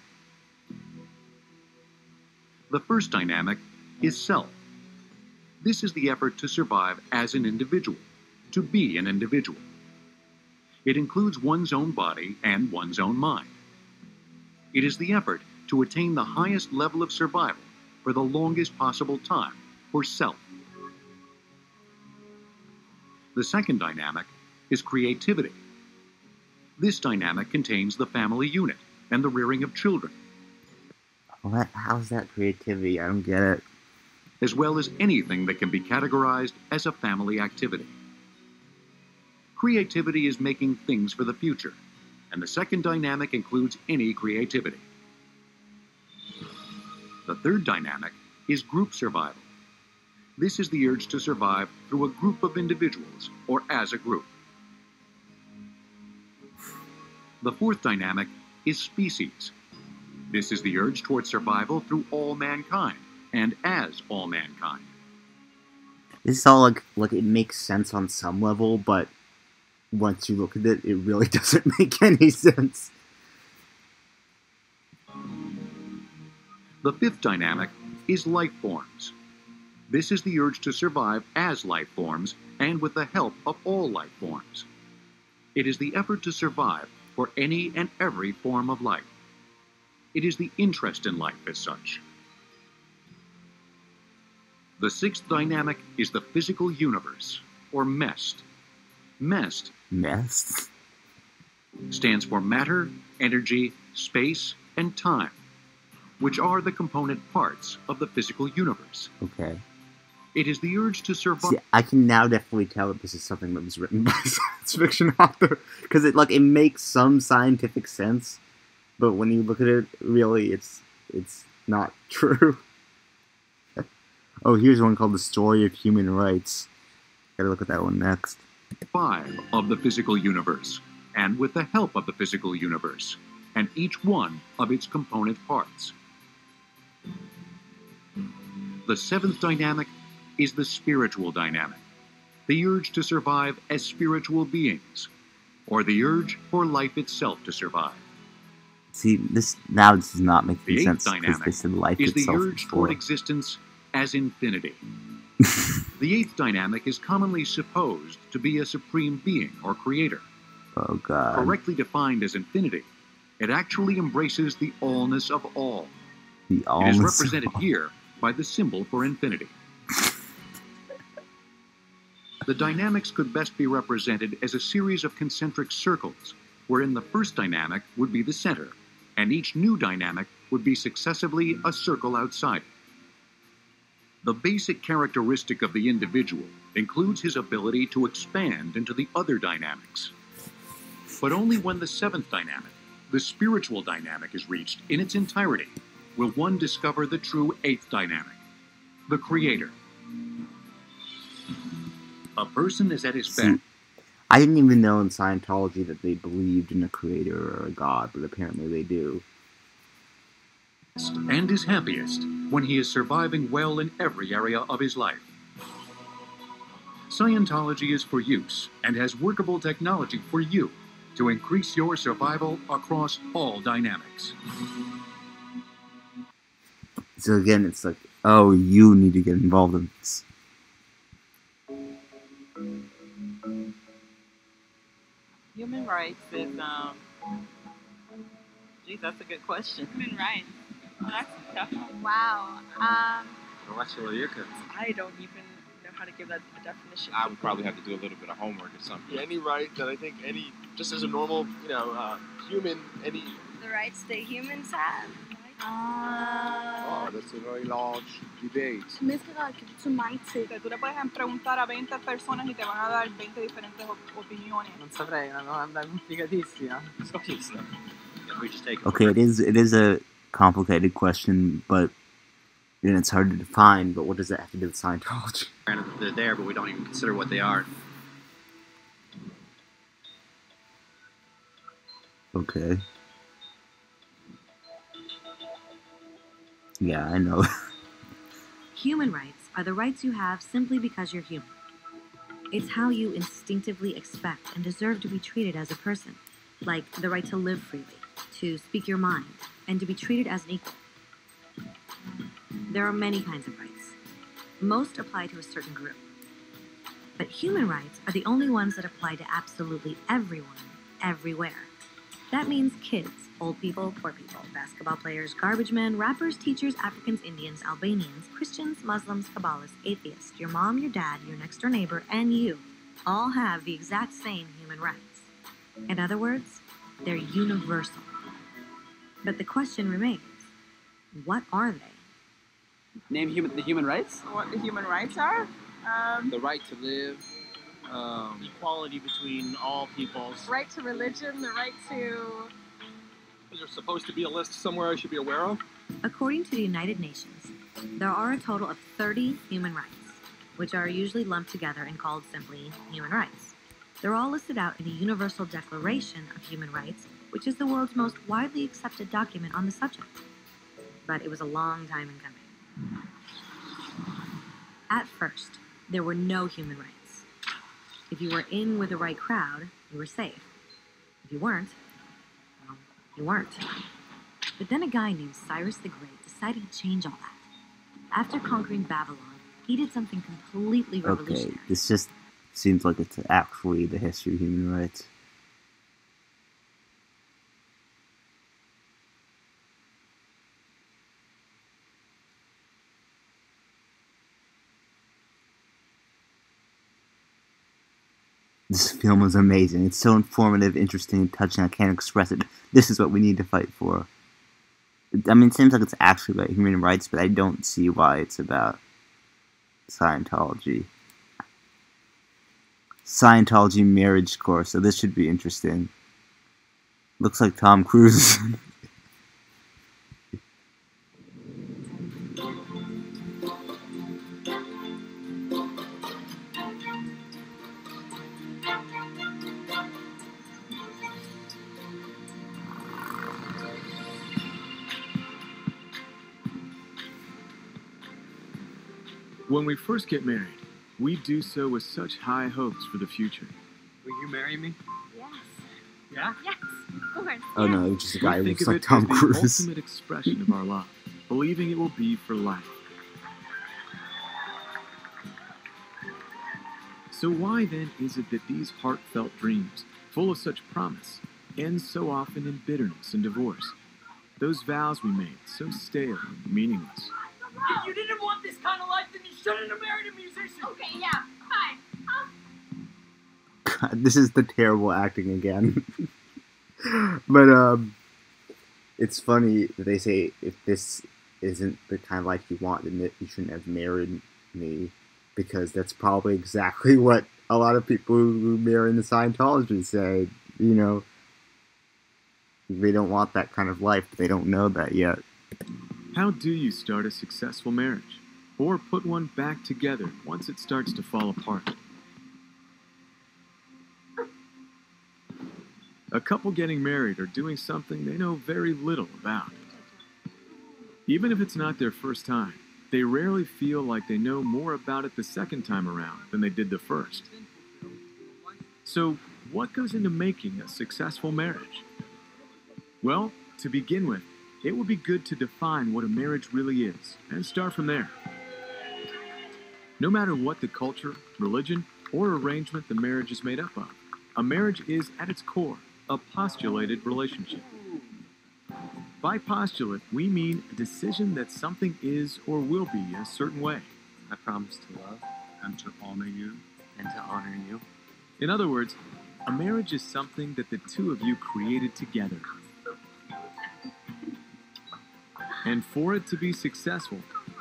The first dynamic is self. This is the effort to survive as an individual, to be an individual. It includes one's own body and one's own mind. It is the effort to attain the highest level of survival for the longest possible time for self. The second dynamic is creativity. This dynamic contains the family unit and the rearing of children. What? How's that creativity? I don't get it. As well as anything that can be categorized as a family activity. Creativity is making things for the future, and the second dynamic includes any creativity. The third dynamic is group survival. This is the urge to survive through a group of individuals or as a group. The fourth dynamic is species. This is the urge toward survival through all mankind and as all mankind. This is all like it makes sense on some level, but once you look at it, it really doesn't make any sense. The fifth dynamic is life forms. This is the urge to survive as life forms and with the help of all life forms. It is the effort to survive for any and every form of life. It is the interest in life as such. The sixth dynamic is the physical universe, or MEST. MEST stands for matter, energy, space, and time, which are the component parts of the physical universe. Okay. It is the urge to survive. See, I can now definitely tell that this is something that was written by a science fiction author, because it makes some scientific sense, but when you look at it, really, it's not true. Oh, here's one called The Story of Human Rights. Gotta look at that one next. 5 of the physical universe, and with the help of the physical universe, and each one of its component parts. The seventh dynamic is the spiritual dynamic, the urge to survive as spiritual beings, or the urge for life itself to survive. See, this does not make any The sense eighth because dynamic they said life is the itself urge before. toward existence as infinity. The eighth dynamic is commonly supposed to be a supreme being or creator. Oh, God. Correctly defined as infinity, it actually embraces the allness of all. The It is allness of represented all. here by the symbol for infinity. The dynamics could best be represented as a series of concentric circles, wherein the first dynamic would be the center, and each new dynamic would be successively a circle outside it. The basic characteristic of the individual includes his ability to expand into the other dynamics. But only when the seventh dynamic, the spiritual dynamic, is reached in its entirety will one discover the true eighth dynamic, the creator. A person is at his best. I didn't even know in Scientology that they believed in a creator or a god, but apparently they do. And is happiest when he is surviving well in every area of his life. Scientology is for use and has workable technology for you to increase your survival across all dynamics. So again, it's like, oh, you need to get involved in this. Human rights is, geez, that's a good question. Human rights. That's tough. Wow. I don't even know how to give that a definition. I would probably have to do a little bit of homework or something. Any right that I think just as a normal, human, The rights that humans have. Oh, that's a very large debate. Tú le puedes preguntar a 20 personas y te van a dar 20 diferentes opiniones. Non saprei, è una domanda complicatissima. Okay, it is a complicated question, but and it's hard to define. But what does that have to do with Scientology? They're there, but we don't even consider what they are. Okay. Yeah, I know. Human rights are the rights you have simply because you're human. It's how you instinctively expect and deserve to be treated as a person, like the right to live freely, to speak your mind, and to be treated as an equal. There are many kinds of rights. Most apply to a certain group. But human rights are the only ones that apply to absolutely everyone, everywhere. That means kids, old people, poor people, basketball players, garbage men, rappers, teachers, Africans, Indians, Albanians, Christians, Muslims, Kabbalists, atheists, your mom, your dad, your next-door neighbor, and you all have the exact same human rights. In other words, they're universal. But the question remains, what are they? Name the human rights? What the human rights are? The right to live. Equality between all peoples. Right to religion, the right to... Is there supposed to be a list somewhere I should be aware of? According to the United Nations, there are a total of 30 human rights, which are usually lumped together and called simply human rights. They're all listed out in the Universal Declaration of Human Rights, which is the world's most widely accepted document on the subject. But it was a long time in coming. At first, there were no human rights. If you were in with the right crowd, you were safe. If you weren't, well, you weren't. But then a guy named Cyrus the Great decided to change all that. After conquering Babylon, he did something completely revolutionary. Okay, this just seems like it's actually the history of human rights. This film is amazing. It's so informative, interesting, and touching. I can't express it. This is what we need to fight for. I mean, it seems like it's actually about human rights, but I don't see why it's about Scientology. Scientology marriage course, so this should be interesting. Looks like Tom Cruise. When we first get married, we do so with such high hopes for the future. Will you marry me? Yes. Yeah? Yes, of course. Oh no, it's just a guy who We think looks of like it Tom as the Cruise. ultimate expression of our love, believing it will be for life. So why then is it that these heartfelt dreams, full of such promise, end so often in bitterness and divorce? Those vows we made, so stale and meaningless. If you didn't want this kind of life, then you shouldn't have married a musician. Okay, yeah, fine. God, this is the terrible acting again. But it's funny that they say if this isn't the kind of life you want, then you shouldn't have married me, because that's probably exactly what a lot of people who marry in the Scientology say. You know, they don't want that kind of life, but they don't know that yet. How do you start a successful marriage? Or put one back together once it starts to fall apart? A couple getting married or doing something they know very little about. Even if it's not their first time, they rarely feel like they know more about it the second time around than they did the first. So, what goes into making a successful marriage? Well, to begin with, it would be good to define what a marriage really is, and start from there. No matter what the culture, religion, or arrangement the marriage is made up of, a marriage is, at its core, a postulated relationship. By postulate, we mean a decision that something is or will be a certain way. I promise to love and to honor you. And to honor you. In other words, a marriage is something that the two of you created together. And for it to be successful,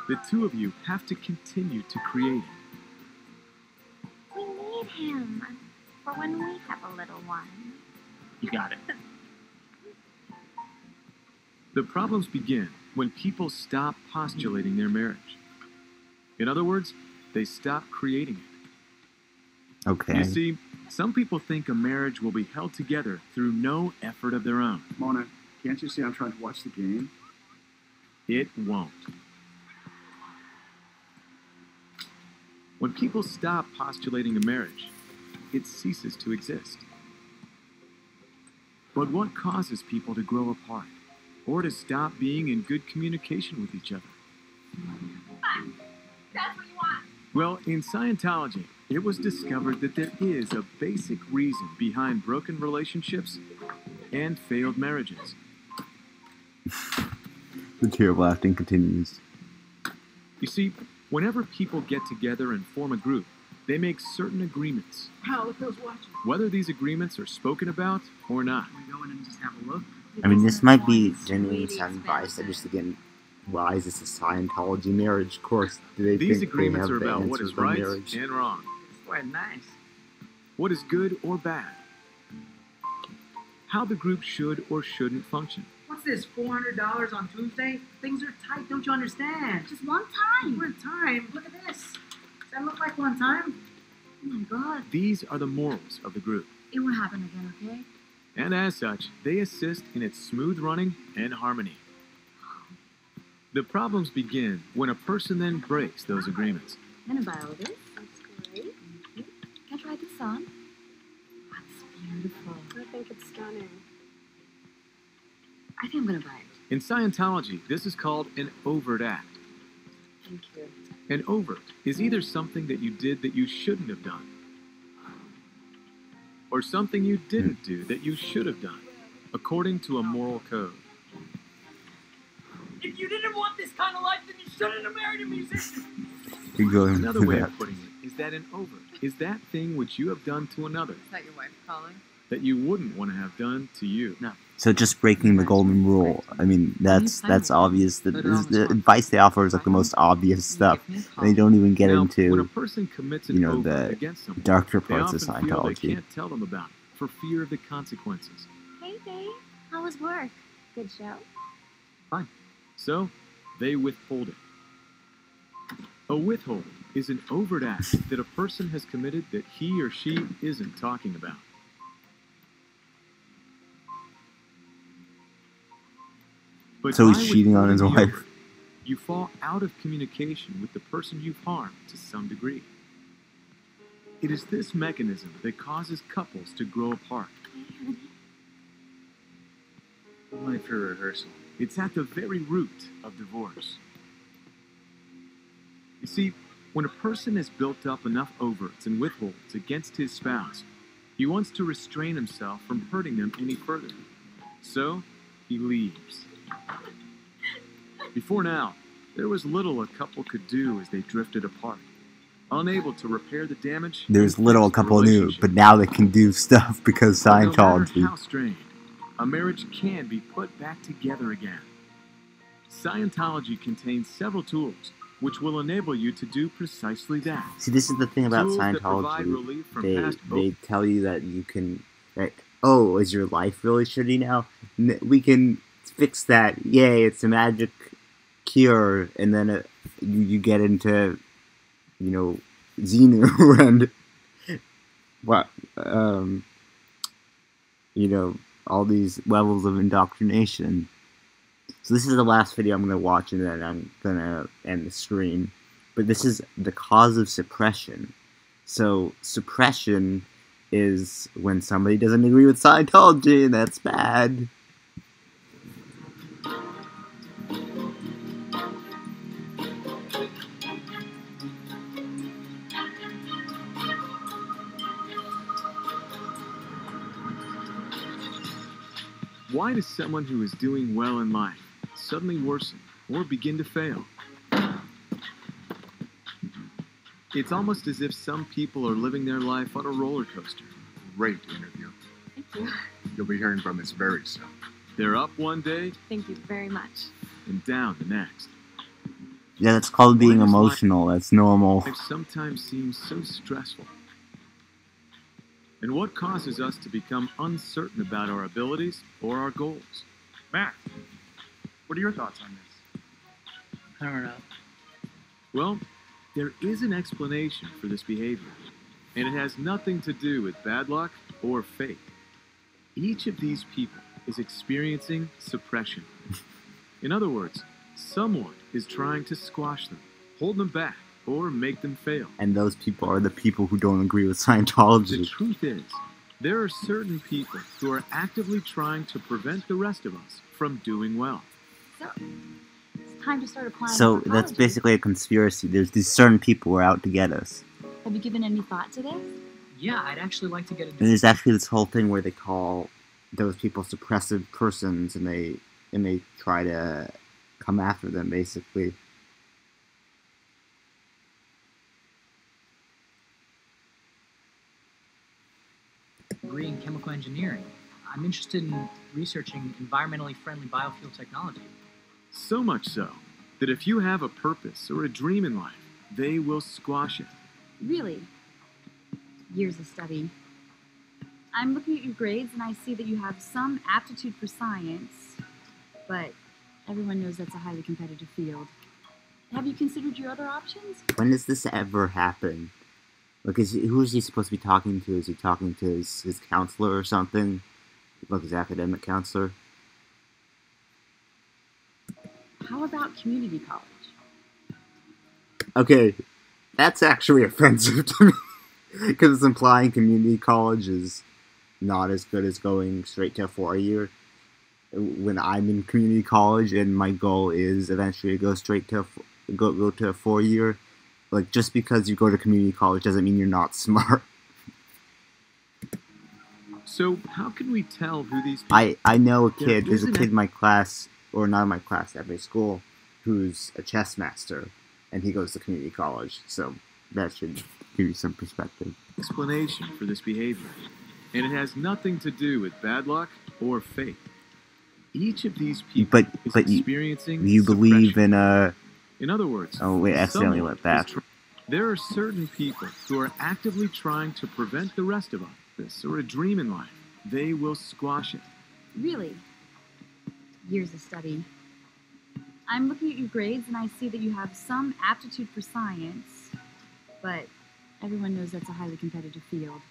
the two of you have to continue to create it. We need him for when we have a little one. You got it. The problems begin when people stop postulating their marriage. In other words, they stop creating it. Okay. You see, some people think a marriage will be held together through no effort of their own. Mona, can't you see I'm trying to watch the game? It won't. When people stop postulating a marriage, it ceases to exist. But what causes people to grow apart or to stop being in good communication with each other? That's what you want. Well, in Scientology, it was discovered that there is a basic reason behind broken relationships and failed marriages. The terrible acting continues. You see, whenever people get together and form a group, they make certain agreements. How? Look who's watching. Whether these agreements are spoken about or not. Can we go in and just have a look? I mean, this might be genuinely sound biased. I just again, why is this a Scientology marriage? Of course, do they These think agreements they are have the about what answer is for right marriage? and wrong. It's quite nice. What is good or bad. How the group should or shouldn't function. What's this, $400 on Tuesday? Things are tight, don't you understand? Just one time. One time? Look at this. Does that look like one time? Oh my god. These are the morals of the group. It won't happen again, okay? And as such, they assist in its smooth running and harmony. The problems begin when a person then breaks those agreements. I'm gonna buy all this. That's great. Thank you. Can I try this on? That's beautiful. I think it's stunning. I think I'm gonna buy it. In Scientology, this is called an overt act. Thank you. An overt is either something that you did that you shouldn't have done, or something you didn't do that you should have done, according to a moral code. If you didn't want this kind of life, then you shouldn't have married a musician. You're going Another for way that. of putting it is that an overt is that thing which you have done to another Is that your wife calling? that you wouldn't want to have done to you. No. So just breaking the golden rule. I mean, that's obvious. That the advice they offer is like the most obvious stuff. And they don't even get Now, when a into, person commits an you know, overt the against someone, darker they parts of often feel they Scientology. can't tell them about it for fear of the consequences. Hey, babe. How was work? Good show? Fine. So, they withhold it. A withhold is an overt act that a person has committed that he or she isn't talking about. But So he's by cheating on his withholding the wife. overt, you fall out of communication with the person you've harmed to some degree. It is this mechanism that causes couples to grow apart. Money for rehearsal. It's at the very root of divorce. You see, when a person has built up enough overts and withholds against his spouse, he wants to restrain himself from hurting them any further. So, he leaves. Before now, there was little a couple could do as they drifted apart, unable to repair the damage. There's and little a fix the couple knew, relationship. but now they can do stuff because But no matter Scientology. how strained, a marriage can be put back together again. Scientology contains several tools which will enable you to do precisely that. See, this is the thing about Tools that provide Scientology. relief from They past tell you that you can, like, oh, is your life really shitty now? We can fix that. Yay, it's a magic cure. And then you get into, you know, Xenu and what, you know, all these levels of indoctrination. So this is the last video I'm going to watch, and then I'm going to end the stream. But this is the cause of suppression. So suppression is when somebody doesn't agree with Scientology, and that's bad. Why does someone who is doing well in life suddenly worsen or begin to fail? It's almost as if some people are living their life on a roller coaster. Great interview. Thank you. You'll be hearing from us very soon. They're up one day Thank you very much. and down the next. Yeah, that's called being Why does emotional. That's normal. life sometimes seems so stressful? And what causes us to become uncertain about our abilities or our goals? Matt, what are your thoughts on this? I don't know. Well, there is an explanation for this behavior, and it has nothing to do with bad luck or fate. Each of these people is experiencing suppression. In other words, someone is trying to squash them, hold them back, or make them fail. And those people are the people who don't agree with Scientology. The truth is, there are certain people who are actively trying to prevent the rest of us from doing well. So, it's time to start applying So psychology. that's basically a conspiracy. There's these certain people who are out to get us. Have you given any thought to this? Yeah, I'd actually like to get a And there's actually this whole thing where they call those people suppressive persons, and they try to come after them, basically. degree in chemical engineering. I'm interested in researching environmentally friendly biofuel technology. So much so that if you have a purpose or a dream in life, they will squash it. Really? Years of study. I'm looking at your grades and I see that you have some aptitude for science, but everyone knows that's a highly competitive field. Have you considered your other options? When does this ever happen? Like, who is he supposed to be talking to? Is he talking to his counselor or something? Like his academic counselor? How about community college? Okay, that's actually offensive to me. Because it's implying community college is not as good as going straight to a 4-year. When I'm in community college and my goal is eventually to go straight to go to a 4-year, like, just because you go to community college doesn't mean you're not smart. So how can we tell who these people I know a kid, There there's a isn't kid in my class, or not in my class, at my school, who's a chess master, and he goes to community college, so that should give you some perspective. Explanation for this behavior, and it has nothing to do with bad luck or fate. Each of these people is experiencing you believe in In other words, oh wait, I accidentally someone went back. there are certain people who are actively trying to prevent the rest of us or a dream in life. They will squash it. Really? Years of study. I'm looking at your grades and I see that you have some aptitude for science, but everyone knows that's a highly competitive field.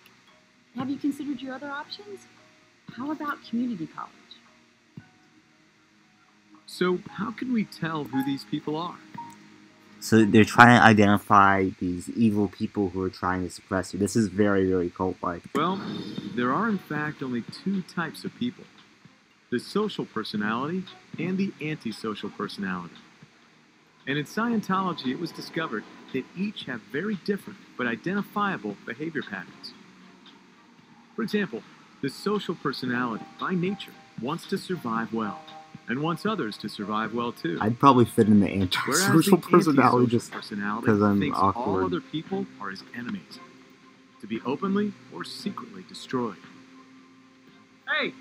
Have you considered your other options? How about community college? So how can we tell who these people are? So they're trying to identify these evil people who are trying to suppress you. This is very, very cult-like. Well, there are in fact only two types of people: the social personality and the antisocial personality. And in Scientology, it was discovered that each have very different but identifiable behavior patterns. For example, the social personality, by nature, wants to survive well, and wants others to survive well too. I'd probably fit in the Whereas antisocial the personality antisocial just personality because I'm thinks all awkward. other people are his enemies, to be openly or secretly destroyed. Hey!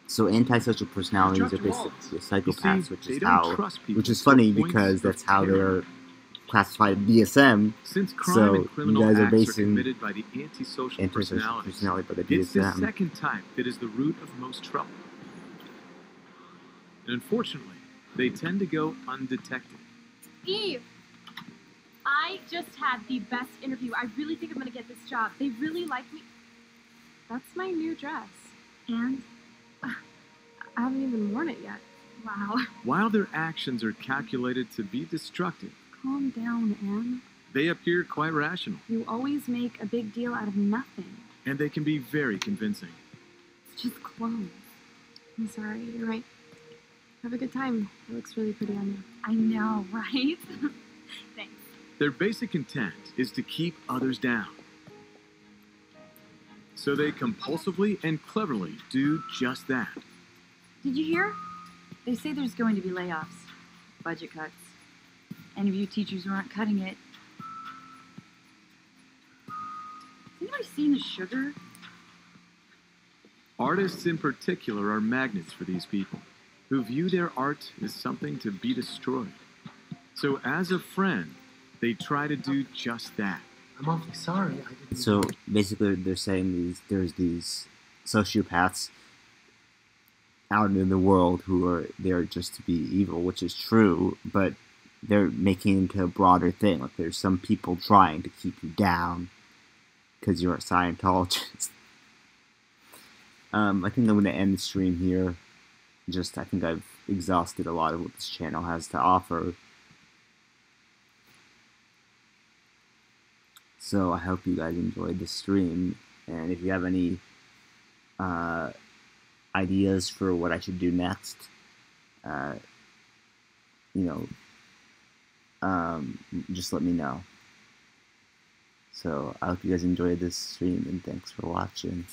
So antisocial personalities are basically psychopaths, they which is don't funny trust people because to that's how terror. they're classified in DSM. Since crime So and criminal you guys are acts basing committed by the antisocial personalities, personality by the it's the DSM. second type that is the root of most trouble. And unfortunately, they tend to go undetected. Eve, I just had the best interview. I really think I'm going to get this job. They really like me. That's my new dress. And I haven't even worn it yet. Wow. While their actions are calculated to be destructive, Calm down, Anne. they appear quite rational, You always make a big deal out of nothing. and they can be very convincing. It's just clothes. I'm sorry, you're right. Have a good time. It looks really pretty on you. I know, right? Thanks. Their basic intent is to keep others down. So they compulsively and cleverly do just that. Did you hear? They say there's going to be layoffs, budget cuts. Any of you teachers who aren't cutting it. Has anybody seen the sugar? Artists in particular are magnets for these people, who view their art as something to be destroyed. So as a friend, they try to do just that. I'm awfully sorry. I didn't. So basically, they're saying there's these sociopaths out in the world who are there just to be evil, which is true, but they're making it into a broader thing. Like there's some people trying to keep you down because you're a Scientologist. I think I'm going to end the stream here. I think I've exhausted a lot of what this channel has to offer. So I hope you guys enjoyed the stream, and if you have any ideas for what I should do next, just let me know. So I hope you guys enjoyed this stream, and thanks for watching.